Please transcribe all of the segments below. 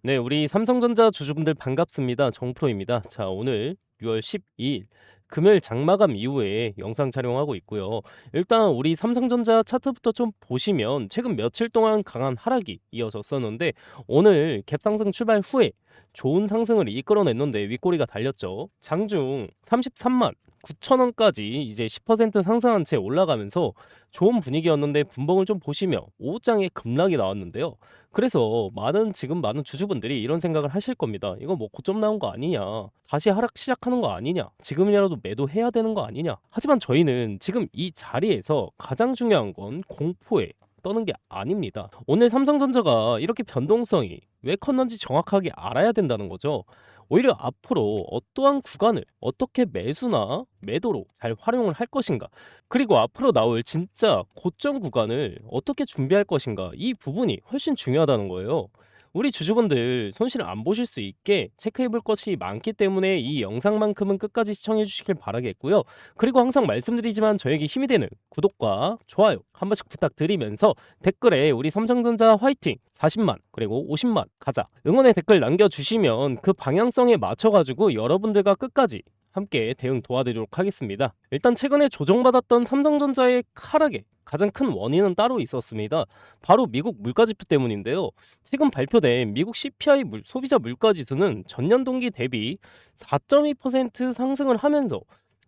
네, 우리 삼성전자 주주분들 반갑습니다. 정프로입니다. 자, 오늘 6월 12일 금요일 장마감 이후에 영상 촬영하고 있고요. 일단 우리 삼성전자 차트부터 좀 보시면 최근 며칠 동안 강한 하락이 이어졌었는데 오늘 갭상승 출발 후에 좋은 상승을 이끌어냈는데 윗꼬리가 달렸죠. 장중 33만 9천 원까지 이제 10% 상승한 채 올라가면서 좋은 분위기였는데 분봉을 좀 보시며 오후장에 급락이 나왔는데요. 그래서 지금 많은 주주분들이 이런 생각을 하실 겁니다. 이거 뭐 고점 나온 거 아니냐? 다시 하락 시작하는 거 아니냐? 지금이라도 매도해야 되는 거 아니냐? 하지만 저희는 지금 이 자리에서 가장 중요한 건 공포에 떠는 게 아닙니다. 오늘 삼성전자가 이렇게 변동성이 왜 컸는지 정확하게 알아야 된다는 거죠. 오히려 앞으로 어떠한 구간을 어떻게 매수나 매도로 잘 활용을 할 것인가, 그리고 앞으로 나올 진짜 고점 구간을 어떻게 준비할 것인가, 이 부분이 훨씬 중요하다는 거예요. 우리 주주분들 손실 안 보실 수 있게 체크해 볼 것이 많기 때문에 이 영상만큼은 끝까지 시청해 주시길 바라겠고요. 그리고 항상 말씀드리지만 저에게 힘이 되는 구독과 좋아요 한 번씩 부탁드리면서 댓글에 우리 삼성전자 화이팅 40만 그리고 50만 가자 응원의 댓글 남겨주시면 그 방향성에 맞춰가지고 여러분들과 끝까지 함께 대응 도와드리도록 하겠습니다. 일단 최근에 조정받았던 삼성전자의 하락의 가장 큰 원인은 따로 있었습니다. 바로 미국 물가지표 때문인데요. 최근 발표된 미국 CPI 소비자 물가지수는 전년 동기 대비 4.2% 상승을 하면서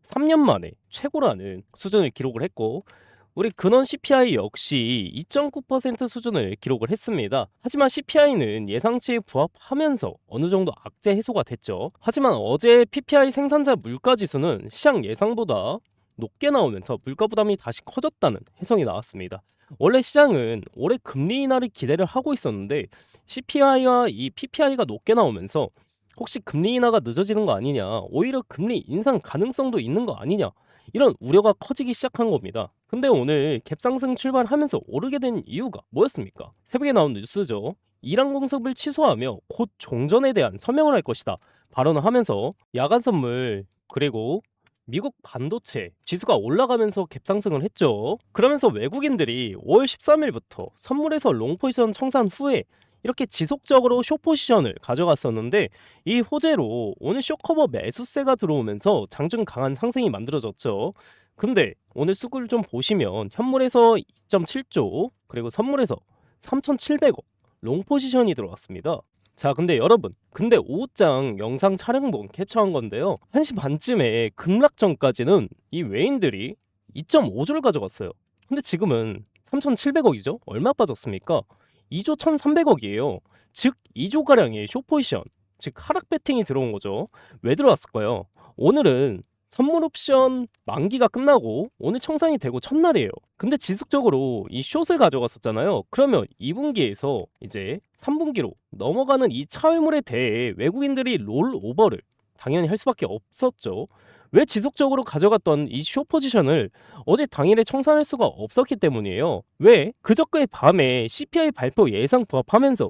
3년 만에 최고라는 수준을 기록을 했고, 우리 근원 CPI 역시 2.9% 수준을 기록을 했습니다. 하지만 CPI는 예상치에 부합하면서 어느 정도 악재 해소가 됐죠. 하지만 어제 PPI 생산자 물가지수는 시장 예상보다 높게 나오면서 물가 부담이 다시 커졌다는 해석이 나왔습니다. 원래 시장은 올해 금리 인하를 기대를 하고 있었는데 CPI와 이 PPI가 높게 나오면서 혹시 금리 인하가 늦어지는 거 아니냐, 오히려 금리 인상 가능성도 있는 거 아니냐, 이런 우려가 커지기 시작한 겁니다. 근데 오늘 갭상승 출발하면서 오르게 된 이유가 뭐였습니까? 새벽에 나온 뉴스죠. 이란 공습을 취소하며 곧 종전에 대한 서명을 할 것이다 발언을 하면서 야간 선물 그리고 미국 반도체 지수가 올라가면서 갭상승을 했죠. 그러면서 외국인들이 5월 13일부터 선물에서 롱 포지션 청산 후에 이렇게 지속적으로 숏 포지션을 가져갔었는데, 이 호재로 오늘 숏커버 매수세가 들어오면서 장중 강한 상승이 만들어졌죠. 근데 오늘 수급을 좀 보시면 현물에서 2.7조 그리고 선물에서 3,700억 롱 포지션이 들어왔습니다. 자, 근데 여러분, 오후장 영상 촬영본 캡처한 건데요. 1시 반쯤에 급락 전까지는 이 외인들이 2.5조를 가져갔어요. 근데 지금은 3,700억이죠? 얼마 빠졌습니까? 2조 1,300억이에요. 즉 2조가량의 숏포지션, 즉 하락 배팅이 들어온 거죠. 왜 들어왔을까요? 오늘은 선물 옵션 만기가 끝나고 오늘 청산이 되고 첫날이에요. 근데 지속적으로 이 숏을 가져갔었잖아요. 그러면 2분기에서 이제 3분기로 넘어가는 이 차율물에 대해 외국인들이 롤오버를 당연히 할 수밖에 없었죠. 왜 지속적으로 가져갔던 이 숏 포지션을 어제 당일에 청산할 수가 없었기 때문이에요. 왜? 그저께 밤에 CPI 발표 예상 부합하면서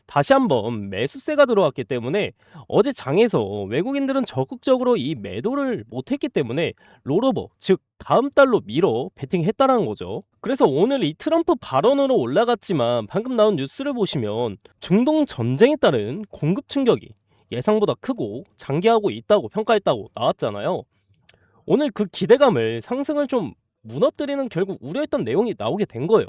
다시 한번 매수세가 들어왔기 때문에 어제 장에서 외국인들은 적극적으로 이 매도를 못했기 때문에 롤오버, 즉 다음 달로 미뤄 베팅했다라는 거죠. 그래서 오늘 이 트럼프 발언으로 올라갔지만 방금 나온 뉴스를 보시면 중동 전쟁에 따른 공급 충격이 예상보다 크고 장기하고 있다고 평가했다고 나왔잖아요. 오늘 그 기대감을 상승을 좀 무너뜨리는 결국 우려했던 내용이 나오게 된 거예요.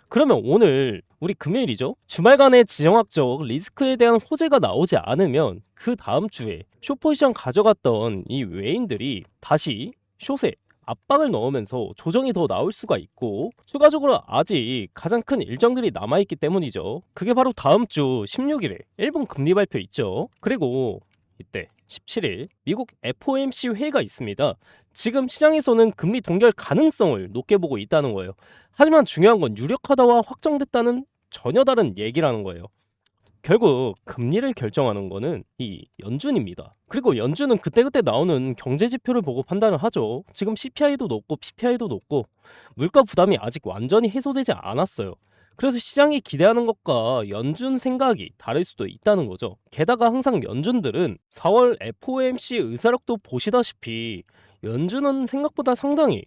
그러면 오늘 우리 금요일이죠? 주말간의 지정학적 리스크에 대한 호재가 나오지 않으면 그 다음 주에 숏포지션 가져갔던 이 외인들이 다시 숏에 압박을 넣으면서 조정이 더 나올 수가 있고, 추가적으로 아직 가장 큰 일정들이 남아있기 때문이죠. 그게 바로 다음 주 16일에 일본 금리 발표 있죠. 그리고 이때 17일 미국 FOMC 회의가 있습니다. 지금 시장에서는 금리 동결 가능성을 높게 보고 있다는 거예요. 하지만 중요한 건 유력하다와 확정됐다는 전혀 다른 얘기라는 거예요. 결국 금리를 결정하는 거는 이 연준입니다. 그리고 연준은 그때그때 나오는 경제 지표를 보고 판단을 하죠. 지금 CPI도 높고 PPI도 높고 물가 부담이 아직 완전히 해소되지 않았어요. 그래서 시장이 기대하는 것과 연준 생각이 다를 수도 있다는 거죠. 게다가 항상 연준들은 4월 FOMC 의사록도 보시다시피 연준은 생각보다 상당히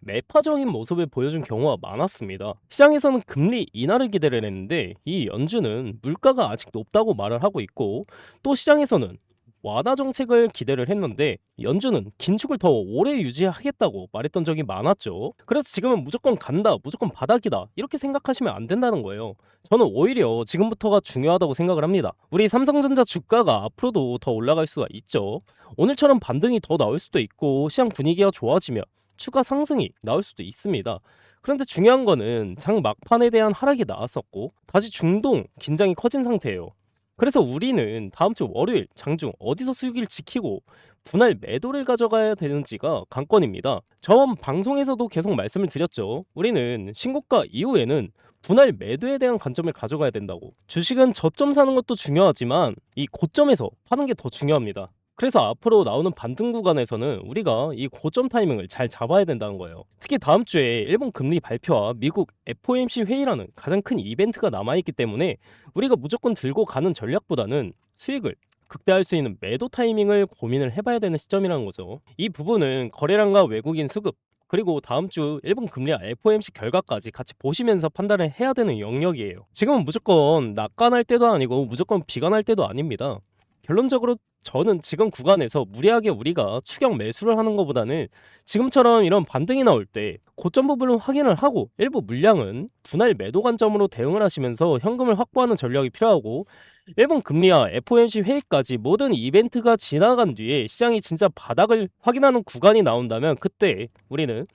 매파적인 모습을 보여준 경우가 많았습니다. 시장에서는 금리 인하를 기대를 했는데 이 연준은 물가가 아직 높다고 말을 하고 있고, 또 시장에서는 완화 정책을 기대를 했는데 연준은 긴축을 더 오래 유지하겠다고 말했던 적이 많았죠. 그래서 지금은 무조건 간다, 무조건 바닥이다, 이렇게 생각하시면 안 된다는 거예요. 저는 오히려 지금부터가 중요하다고 생각을 합니다. 우리 삼성전자 주가가 앞으로도 더 올라갈 수가 있죠. 오늘처럼 반등이 더 나올 수도 있고 시장 분위기가 좋아지면 추가 상승이 나올 수도 있습니다. 그런데 중요한 거는 장 막판에 대한 하락이 나왔었고 다시 중동 긴장이 커진 상태예요. 그래서 우리는 다음 주 월요일 장중 어디서 수익을 지키고 분할 매도를 가져가야 되는지가 관건입니다. 저번 방송에서도 계속 말씀을 드렸죠. 우리는 신고가 이후에는 분할 매도에 대한 관점을 가져가야 된다고. 주식은 저점 사는 것도 중요하지만 이 고점에서 파는 게 더 중요합니다. 그래서 앞으로 나오는 반등 구간에서는 우리가 이 고점 타이밍을 잘 잡아야 된다는 거예요. 특히 다음 주에 일본 금리 발표와 미국 FOMC 회의라는 가장 큰 이벤트가 남아있기 때문에 우리가 무조건 들고 가는 전략보다는 수익을 극대화할 수 있는 매도 타이밍을 고민을 해봐야 되는 시점이라는 거죠. 이 부분은 거래량과 외국인 수급, 그리고 다음 주 일본 금리와 FOMC 결과까지 같이 보시면서 판단을 해야 되는 영역이에요. 지금은 무조건 낙관할 때도 아니고 무조건 비관할 때도 아닙니다. 결론적으로 저는 지금 구간에서 무리하게 우리가 추격 매수를 하는 것보다는 지금처럼 이런 반등이 나올 때 고점 부분을 확인을 하고 일부 물량은 분할 매도 관점으로 대응을 하시면서 현금을 확보하는 전략이 필요하고, 일본 금리와 FOMC 회의까지 모든 이벤트가 지나간 뒤에 시장이 진짜 바닥을 확인하는 구간이 나온다면 그때 우리는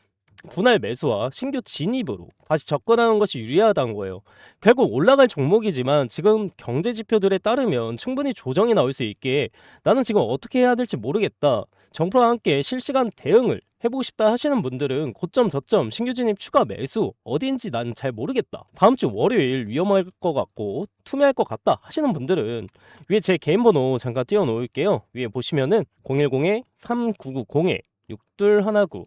분할 매수와 신규 진입으로 다시 접근하는 것이 유리하다는 거예요. 결국 올라갈 종목이지만 지금 경제 지표들에 따르면 충분히 조정이 나올 수 있기에 나는 지금 어떻게 해야 될지 모르겠다, 정프로와 함께 실시간 대응을 해보고 싶다 하시는 분들은 고점 저점 신규 진입 추가 매수 어디인지 난 잘 모르겠다, 다음 주 월요일 위험할 것 같고 투매할 것 같다 하시는 분들은 위에 제 개인 번호 잠깐 띄워 놓을게요. 위에 보시면은 010-3990-6219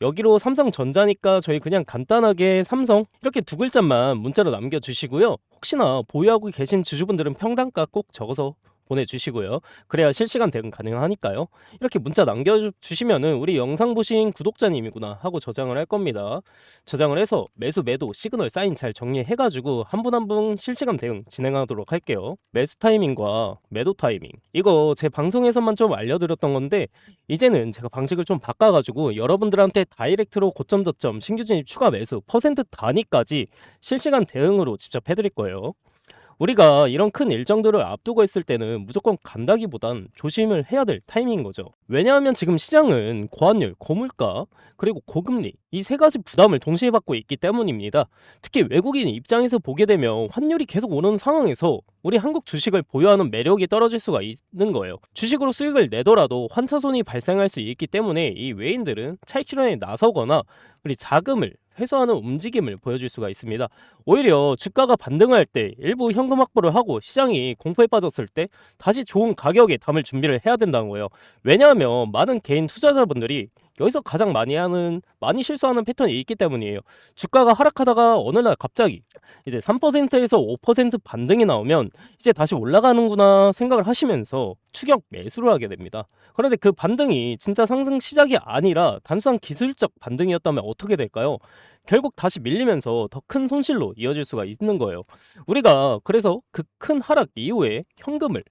여기로 삼성전자니까 저희 그냥 간단하게 삼성 이렇게 두 글자만 문자로 남겨주시고요. 혹시나 보유하고 계신 주주분들은 평단가 꼭 적어서 보내주시고요. 그래야 실시간 대응 가능하니까요. 이렇게 문자 남겨주시면은 우리 영상 보신 구독자님이구나 하고 저장을 할 겁니다. 저장을 해서 매수 매도 시그널 사인 잘 정리해가지고 한 분 한 분 실시간 대응 진행하도록 할게요. 매수 타이밍과 매도 타이밍, 이거 제 방송에서만 좀 알려드렸던 건데 이제는 제가 방식을 좀 바꿔가지고 여러분들한테 다이렉트로 고점 저점 신규 진입 추가 매수 퍼센트 단위까지 실시간 대응으로 직접 해드릴 거예요. 우리가 이런 큰 일정들을 앞두고 있을 때는 무조건 간다기보단 조심을 해야 될 타이밍인 거죠. 왜냐하면 지금 시장은 고환율, 고물가, 그리고 고금리 이 세 가지 부담을 동시에 받고 있기 때문입니다. 특히 외국인 입장에서 보게 되면 환율이 계속 오르는 상황에서 우리 한국 주식을 보유하는 매력이 떨어질 수가 있는 거예요. 주식으로 수익을 내더라도 환차손이 발생할 수 있기 때문에 이 외인들은 차익 실현에 나서거나 우리 자금을 회수하는 움직임을 보여줄 수가 있습니다. 오히려 주가가 반등할 때 일부 현금 확보를 하고 시장이 공포에 빠졌을 때 다시 좋은 가격에 담을 준비를 해야 된다는 거예요. 왜냐하면 많은 개인 투자자분들이 여기서 가장 많이 실수하는 패턴이 있기 때문이에요. 주가가 하락하다가 어느 날 갑자기 이제 3%에서 5% 반등이 나오면 이제 다시 올라가는구나 생각을 하시면서 추격 매수를 하게 됩니다. 그런데 그 반등이 진짜 상승 시작이 아니라 단순한 기술적 반등이었다면 어떻게 될까요? 결국 다시 밀리면서 더 큰 손실로 이어질 수가 있는 거예요. 우리가 그래서 그 큰 하락 이후에 현금을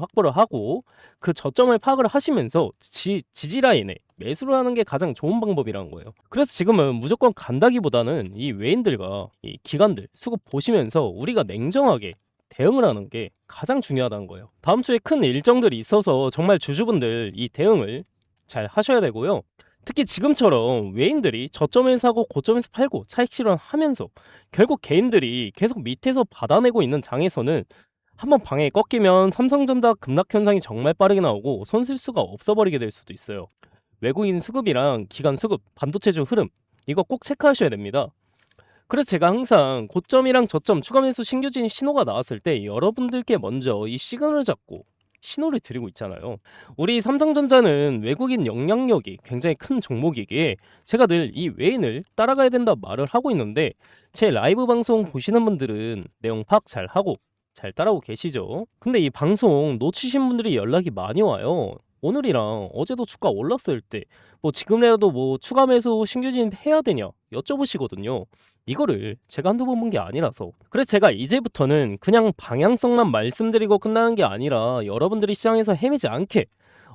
확보를 하고 그 저점을 파악을 하시면서 지지 라인에 매수를 하는 게 가장 좋은 방법이라는 거예요. 그래서 지금은 무조건 간다기보다는 이 외인들과 이 기관들 수급 보시면서 우리가 냉정하게 대응을 하는 게 가장 중요하다는 거예요. 다음 주에 큰 일정들이 있어서 정말 주주분들 이 대응을 잘 하셔야 되고요. 특히 지금처럼 외인들이 저점에서 사고 고점에서 팔고 차익 실현하면서 결국 개인들이 계속 밑에서 받아내고 있는 장에서는 한번 방향이 꺾이면 삼성전자 급락 현상이 정말 빠르게 나오고 손실수가 없어버리게 될 수도 있어요. 외국인 수급이랑 기관 수급, 반도체주 흐름 이거 꼭 체크하셔야 됩니다. 그래서 제가 항상 고점이랑 저점 추가 매수 신규 진입 신호가 나왔을 때 여러분들께 먼저 이 시그널을 잡고 신호를 드리고 있잖아요. 우리 삼성전자는 외국인 영향력이 굉장히 큰 종목이기에 제가 늘 이 외인을 따라가야 된다 말을 하고 있는데 제 라이브 방송 보시는 분들은 내용 파악 잘 하고 잘 따라오고 계시죠? 근데 이 방송 놓치신 분들이 연락이 많이 와요. 오늘이랑 어제도 주가 올랐을 때 뭐 지금이라도 뭐 추가 매수 신규 진입해야 되냐 여쭤보시거든요. 이거를 제가 한두 번 본 게 아니라서. 그래서 제가 이제부터는 그냥 방향성만 말씀드리고 끝나는 게 아니라 여러분들이 시장에서 헤매지 않게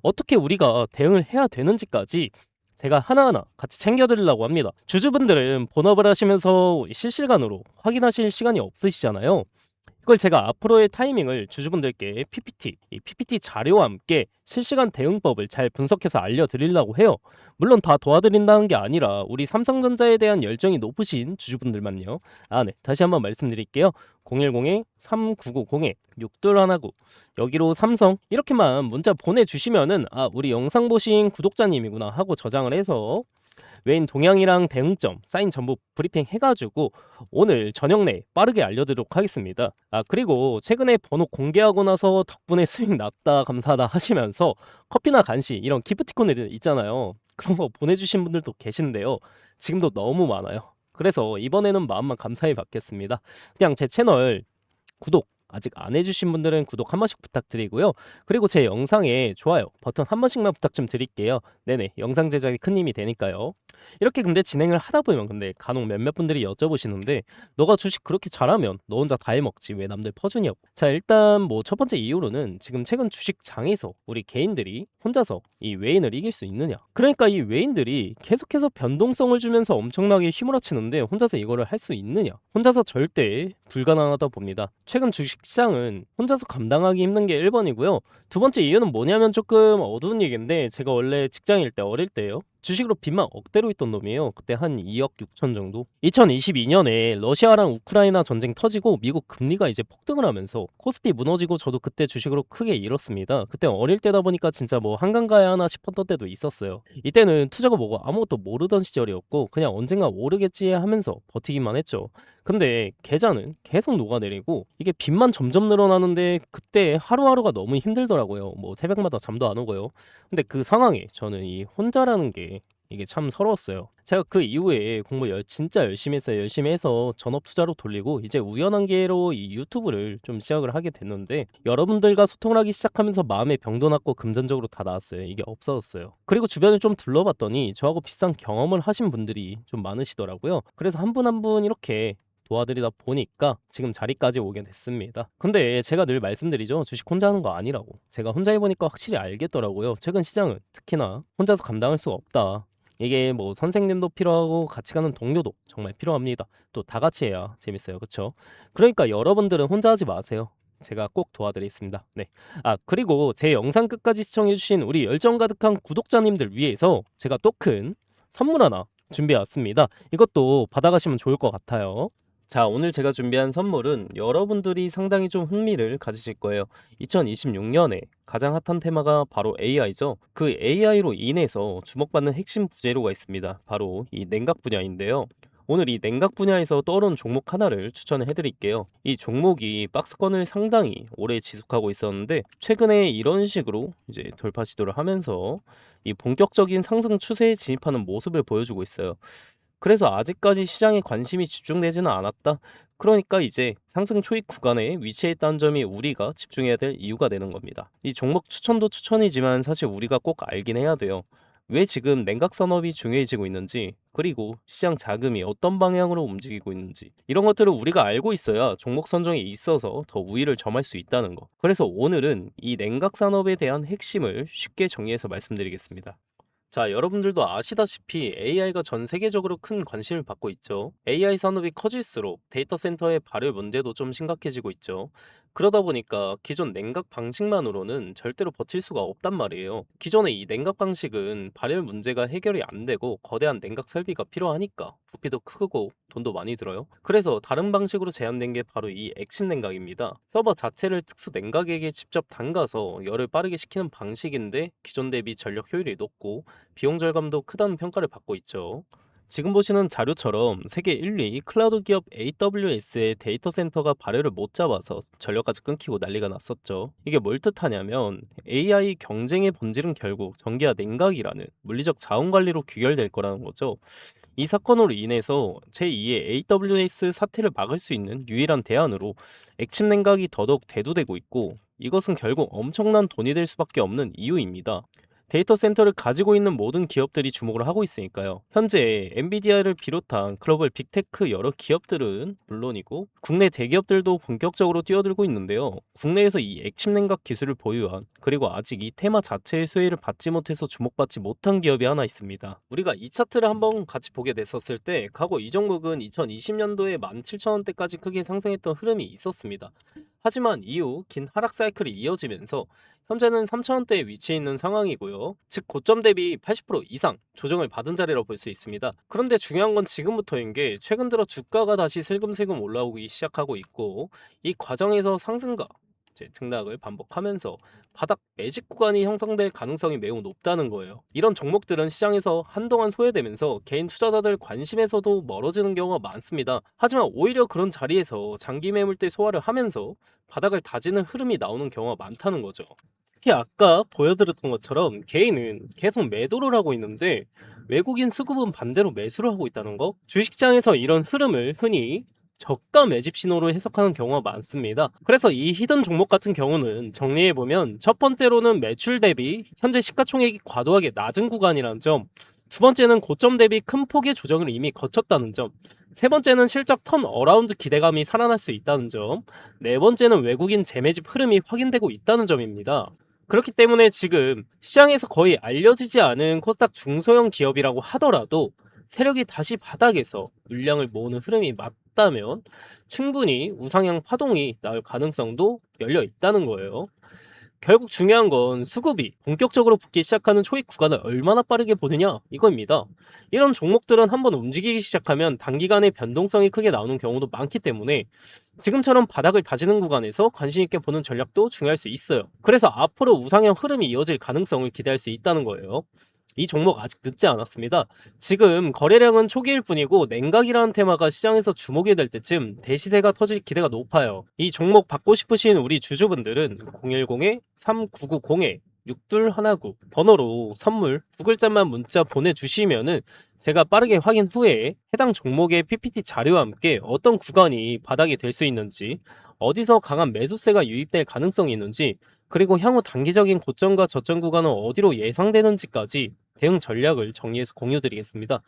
어떻게 우리가 대응을 해야 되는지까지 제가 하나하나 같이 챙겨드리려고 합니다. 주주분들은 본업을 하시면서 실시간으로 확인하실 시간이 없으시잖아요. 이걸 제가 앞으로의 타이밍을 주주분들께 PPT, 이 PPT 자료와 함께 실시간 대응법을 잘 분석해서 알려드리려고 해요. 물론 다 도와드린다는 게 아니라 우리 삼성전자에 대한 열정이 높으신 주주분들만요. 네. 다시 한번 말씀드릴게요. 010-3990-6219 여기로 삼성 이렇게만 문자 보내주시면은 우리 영상 보신 구독자님이구나 하고 저장을 해서 외인 동향이랑 대응점 사인 전부 브리핑 해가지고 오늘 저녁 내에 빠르게 알려드리도록 하겠습니다. 그리고 최근에 번호 공개하고 나서 덕분에 수익 났다 감사하다 하시면서 커피나 간식 이런 기프티콘들 있잖아요. 그런 거 보내주신 분들도 계신데요. 지금도 너무 많아요. 그래서 이번에는 마음만 감사히 받겠습니다. 그냥 제 채널 구독 아직 안 해주신 분들은 구독 한 번씩 부탁드리고요. 그리고 제 영상에 좋아요 버튼 한 번씩만 부탁 좀 드릴게요. 네네, 영상 제작에 큰 힘이 되니까요. 이렇게 근데 진행을 하다 보면 근데 간혹 몇몇 분들이 여쭤보시는데 너가 주식 그렇게 잘하면 너 혼자 다 해먹지 왜 남들 퍼주냐고. 자, 일단 뭐 첫 번째 이유로는 지금 최근 주식장에서 우리 개인들이 혼자서 이 외인을 이길 수 있느냐, 그러니까 이 외인들이 계속해서 변동성을 주면서 엄청나게 휘몰아치는데 혼자서 이거를 할 수 있느냐, 혼자서 절대 불가능하다 봅니다. 최근 주식시장은 혼자서 감당하기 힘든 게 1번이고요. 두 번째 이유는 뭐냐면 조금 어두운 얘기인데 제가 원래 직장일 때 어릴 때요 주식으로 빚만 억대로 있던 놈이에요. 그때 한 2억 6천 정도. 2022년에 러시아랑 우크라이나 전쟁 터지고 미국 금리가 이제 폭등을 하면서 코스피 무너지고 저도 그때 주식으로 크게 잃었습니다. 그때 어릴 때다 보니까 진짜 뭐 한강 가야 하나 싶었던 때도 있었어요. 이때는 투자가 뭐고 아무것도 모르던 시절이었고 그냥 언젠가 오르겠지 하면서 버티기만 했죠. 근데 계좌는 계속 녹아내리고 이게 빚만 점점 늘어나는데 그때 하루하루가 너무 힘들더라고요. 뭐 새벽마다 잠도 안 오고요. 근데 그 상황에 저는 이 혼자라는 게 이게 참 서러웠어요. 제가 그 이후에 공부 진짜 열심히 했어요. 열심히 해서 전업 투자로 돌리고 이제 우연한 기회로 이 유튜브를 좀 시작을 하게 됐는데 여러분들과 소통을 하기 시작하면서 마음의 병도 났고 금전적으로 다 나았어요. 이게 없어졌어요. 그리고 주변을 좀 둘러봤더니 저하고 비슷한 경험을 하신 분들이 좀 많으시더라고요. 그래서 한 분 한 분 이렇게 도와드리다 보니까 지금 자리까지 오게 됐습니다. 근데 제가 늘 말씀드리죠. 주식 혼자 하는 거 아니라고. 제가 혼자 해보니까 확실히 알겠더라고요. 최근 시장은 특히나 혼자서 감당할 수가 없다. 이게 뭐 선생님도 필요하고 같이 가는 동료도 정말 필요합니다. 또 다 같이 해야 재밌어요. 그쵸? 그러니까 여러분들은 혼자 하지 마세요. 제가 꼭 도와드리겠습니다. 네. 그리고 제 영상 끝까지 시청해주신 우리 열정 가득한 구독자님들 위해서 제가 또 큰 선물 하나 준비해 왔습니다. 이것도 받아가시면 좋을 것 같아요. 자, 오늘 제가 준비한 선물은 여러분들이 상당히 좀 흥미를 가지실 거예요. 2026년에 가장 핫한 테마가 바로 AI죠. 그 AI로 인해서 주목받는 핵심 부재료가 있습니다. 바로 이 냉각 분야인데요. 오늘 이 냉각 분야에서 떠오른 종목 하나를 추천을 해드릴게요. 이 종목이 박스권을 상당히 오래 지속하고 있었는데 최근에 이런 식으로 이제 돌파 시도를 하면서 이 본격적인 상승 추세에 진입하는 모습을 보여주고 있어요. 그래서 아직까지 시장에 관심이 집중되지는 않았다. 그러니까 이제 상승 초입 구간에 위치했다는 점이 우리가 집중해야 될 이유가 되는 겁니다. 이 종목 추천도 추천이지만 사실 우리가 꼭 알긴 해야 돼요. 왜 지금 냉각 산업이 중요해지고 있는지, 그리고 시장 자금이 어떤 방향으로 움직이고 있는지 이런 것들을 우리가 알고 있어야 종목 선정에 있어서 더 우위를 점할 수 있다는 거. 그래서 오늘은 이 냉각 산업에 대한 핵심을 쉽게 정리해서 말씀드리겠습니다. 자, 여러분들도 아시다시피 AI가 전 세계적으로 큰 관심을 받고 있죠. AI 산업이 커질수록 데이터 센터의 발열 문제도 좀 심각해지고 있죠. 그러다 보니까 기존 냉각 방식만으로는 절대로 버틸 수가 없단 말이에요. 기존의 이 냉각 방식은 발열 문제가 해결이 안 되고 거대한 냉각 설비가 필요하니까 부피도 크고 돈도 많이 들어요. 그래서 다른 방식으로 제한된 게 바로 이 액침 냉각입니다. 서버 자체를 특수 냉각액에 직접 담가서 열을 빠르게 식히는 방식인데 기존 대비 전력 효율이 높고 비용 절감도 크다는 평가를 받고 있죠. 지금 보시는 자료처럼 세계 1위 클라우드 기업 AWS의 데이터 센터가 발열을 못 잡아서 전력까지 끊기고 난리가 났었죠. 이게 뭘 뜻하냐면 AI 경쟁의 본질은 결국 전기와 냉각이라는 물리적 자원 관리로 귀결될 거라는 거죠. 이 사건으로 인해서 제2의 AWS 사태를 막을 수 있는 유일한 대안으로 액침 냉각이 더더욱 대두되고 있고, 이것은 결국 엄청난 돈이 될 수밖에 없는 이유입니다. 데이터 센터를 가지고 있는 모든 기업들이 주목을 하고 있으니까요. 현재 엔비디아를 비롯한 글로벌 빅테크 여러 기업들은 물론이고 국내 대기업들도 본격적으로 뛰어들고 있는데요. 국내에서 이 액침 냉각 기술을 보유한, 그리고 아직 이 테마 자체의 수혜를 받지 못해서 주목받지 못한 기업이 하나 있습니다. 우리가 이 차트를 한번 같이 보게 됐었을 때 과거 이 종목은 2020년도에 17,000원대까지 크게 상승했던 흐름이 있었습니다. 하지만 이후 긴 하락 사이클이 이어지면서 현재는 3,000원대에 위치해 있는 상황이고요. 즉 고점 대비 80% 이상 조정을 받은 자리라고 볼 수 있습니다. 그런데 중요한 건 지금부터인 게, 최근 들어 주가가 다시 슬금슬금 올라오기 시작하고 있고, 이 과정에서 상승과 등락을 반복하면서 바닥 매집 구간이 형성될 가능성이 매우 높다는 거예요. 이런 종목들은 시장에서 한동안 소외되면서 개인 투자자들 관심에서도 멀어지는 경우가 많습니다. 하지만 오히려 그런 자리에서 장기 매물대 소화를 하면서 바닥을 다지는 흐름이 나오는 경우가 많다는 거죠. 특히 아까 보여드렸던 것처럼 개인은 계속 매도를 하고 있는데 외국인 수급은 반대로 매수를 하고 있다는 거, 주식시장에서 이런 흐름을 흔히 저가 매집 신호로 해석하는 경우가 많습니다. 그래서 이 히든 종목 같은 경우는 정리해보면, 첫 번째로는 매출 대비 현재 시가총액이 과도하게 낮은 구간이라는 점, 두 번째는 고점 대비 큰 폭의 조정을 이미 거쳤다는 점, 세 번째는 실적 턴 어라운드 기대감이 살아날 수 있다는 점, 네 번째는 외국인 재매집 흐름이 확인되고 있다는 점입니다. 그렇기 때문에 지금 시장에서 거의 알려지지 않은 코스닥 중소형 기업이라고 하더라도 세력이 다시 바닥에서 물량을 모으는 흐름이 맞다면 충분히 우상향 파동이 나올 가능성도 열려 있다는 거예요. 결국 중요한 건 수급이 본격적으로 붙기 시작하는 초입 구간을 얼마나 빠르게 보느냐, 이겁니다. 이런 종목들은 한번 움직이기 시작하면 단기간에 변동성이 크게 나오는 경우도 많기 때문에 지금처럼 바닥을 다지는 구간에서 관심 있게 보는 전략도 중요할 수 있어요. 그래서 앞으로 우상향 흐름이 이어질 가능성을 기대할 수 있다는 거예요. 이 종목 아직 늦지 않았습니다. 지금 거래량은 초기일 뿐이고 냉각이라는 테마가 시장에서 주목이 될 때쯤 대시세가 터질 기대가 높아요. 이 종목 받고 싶으신 우리 주주분들은 010-3990-6219 번호로 선물 두 글자만 문자 보내주시면은 제가 빠르게 확인 후에 해당 종목의 PPT 자료와 함께 어떤 구간이 바닥이 될 수 있는지, 어디서 강한 매수세가 유입될 가능성이 있는지, 그리고 향후 단기적인 고점과 저점 구간은 어디로 예상되는지까지 대응 전략을 정리해서 공유드리겠습니다.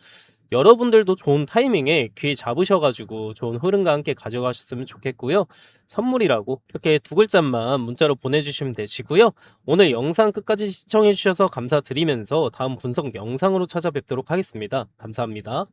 여러분들도 좋은 타이밍에 기회 잡으셔가지고 좋은 흐름과 함께 가져가셨으면 좋겠고요. 선물이라고 이렇게 두 글자만 문자로 보내주시면 되시고요. 오늘 영상 끝까지 시청해주셔서 감사드리면서 다음 분석 영상으로 찾아뵙도록 하겠습니다. 감사합니다.